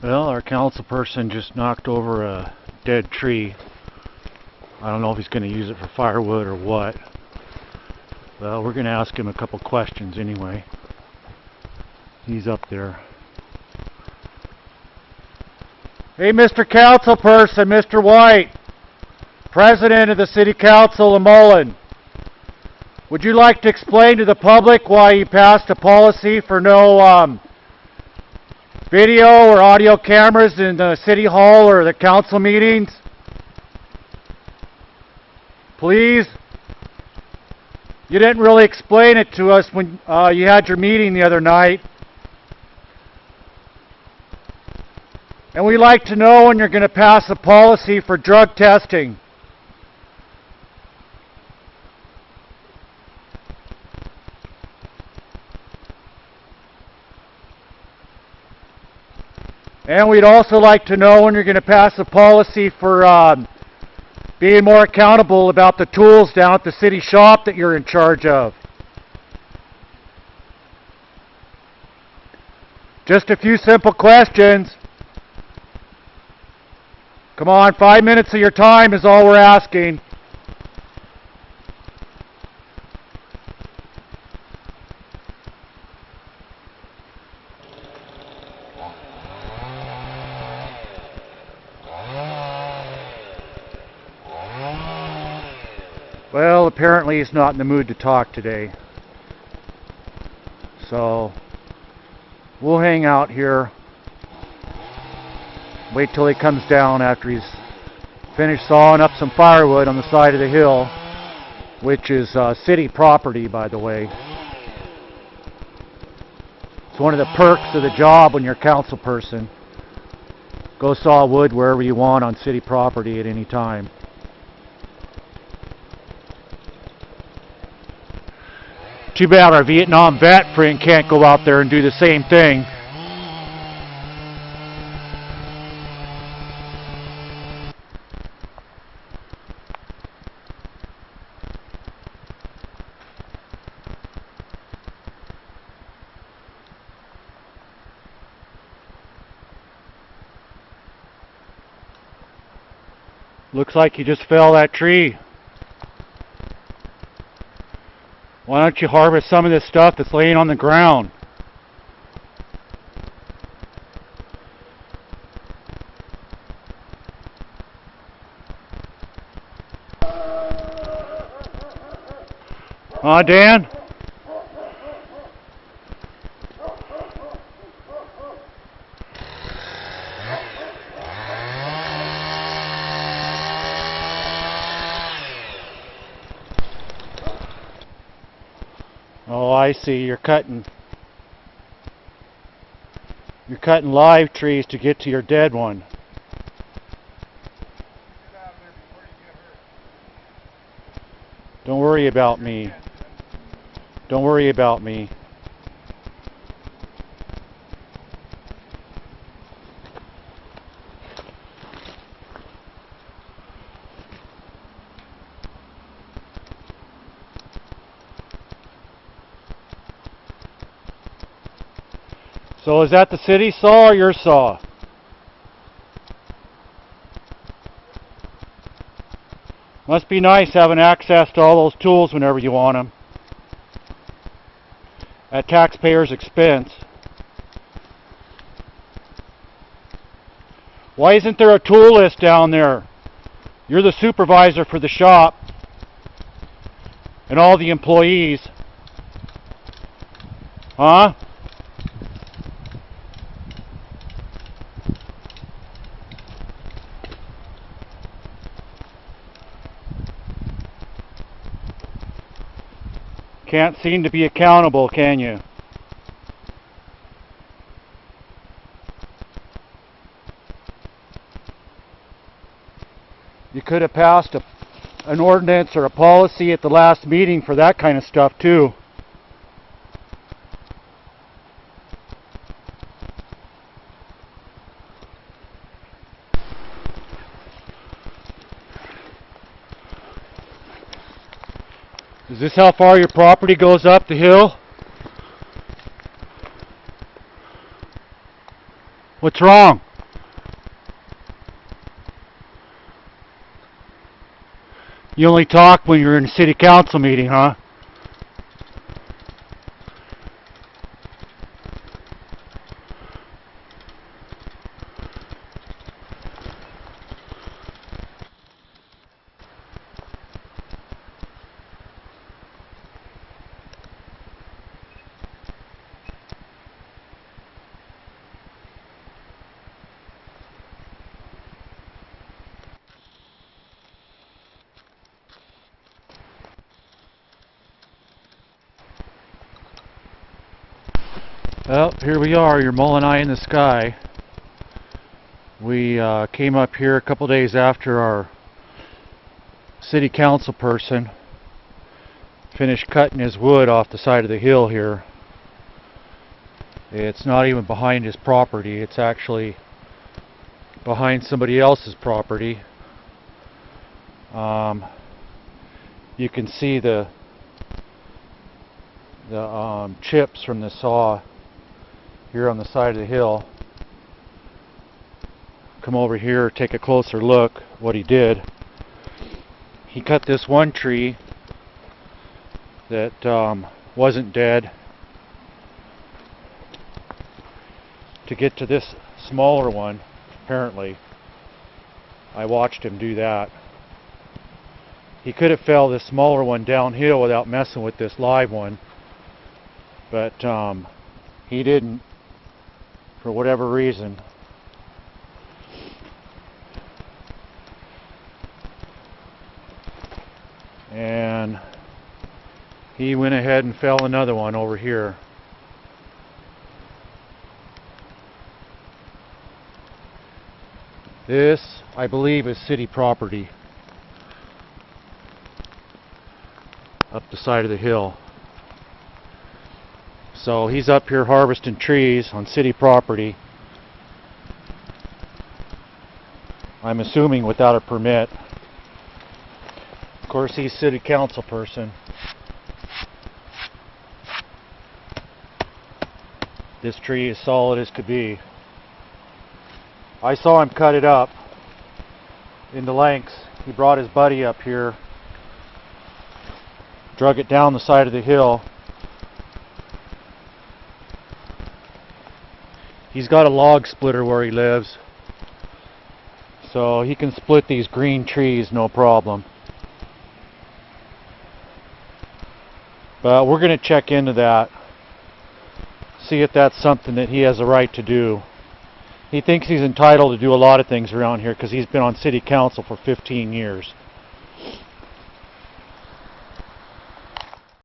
Well, our council person just knocked over a dead tree. I don't know if he's going to use it for firewood or what. Well, we're going to ask him a couple questions anyway. He's up there. Hey, Mr. Council Person, Mr. White, President of the City Council of Mullan. Would you like to explain to the public why you passed a policy for no video or audio cameras in the City Hall or the council meetings? Please? You didn't really explain it to us when you had your meeting the other night. And we'd like to know when you're going to pass a policy for drug testing. And we'd also like to know when you're going to pass a policy for being more accountable about the tools down at the city shop that you're in charge of. Just a few simple questions. Come on, 5 minutes of your time is all we're asking. Well, apparently he's not in the mood to talk today. So, we'll hang out here. Wait till he comes down after he's finished sawing up some firewood on the side of the hill, which is city property, by the way. It's one of the perks of the job when you're a council person. Go saw wood wherever you want on city property at any time. Too bad our Vietnam vet friend can't go out there and do the same thing. Looks like you just fell that tree. Why don't you harvest some of this stuff that's laying on the ground? Dan? Oh, I see. You're cutting live trees to get to your dead one. Don't worry about me. Don't worry about me. So is that the city saw or your saw? Must be nice having access to all those tools whenever you want them. At taxpayers' expense. Why isn't there a tool list down there? You're the supervisor for the shop and all the employees. Huh? Can't seem to be accountable, can you? You could have passed an ordinance or a policy at the last meeting for that kind of stuff too. Is this how far your property goes up the hill? What's wrong? You only talk when you're in a city council meeting, huh? Well, here we are, your Mullan eye in the sky. We came up here a couple days after our city council person finished cutting his wood off the side of the hill here. It's not even behind his property, it's actually behind somebody else's property. You can see the chips from the saw here on the side of the hill. Come over here, take a closer look what he did. He cut this one tree that wasn't dead to get to this smaller one, apparently. I watched him do that. He could have fell this smaller one downhill without messing with this live one, but he didn't, for whatever reason. And he went ahead and fell another one over here. This, I believe, is city property up the side of the hill. So he's up here harvesting trees on city property. I'm assuming without a permit. Of course, he's city council person. This tree is solid as could be. I saw him cut it up into lengths. He brought his buddy up here, drug it down the side of the hill. He's got a log splitter where he lives, so he can split these green trees no problem. But we're going to check into that, see if that's something that he has a right to do. He thinks he's entitled to do a lot of things around here because he's been on city council for 15 years.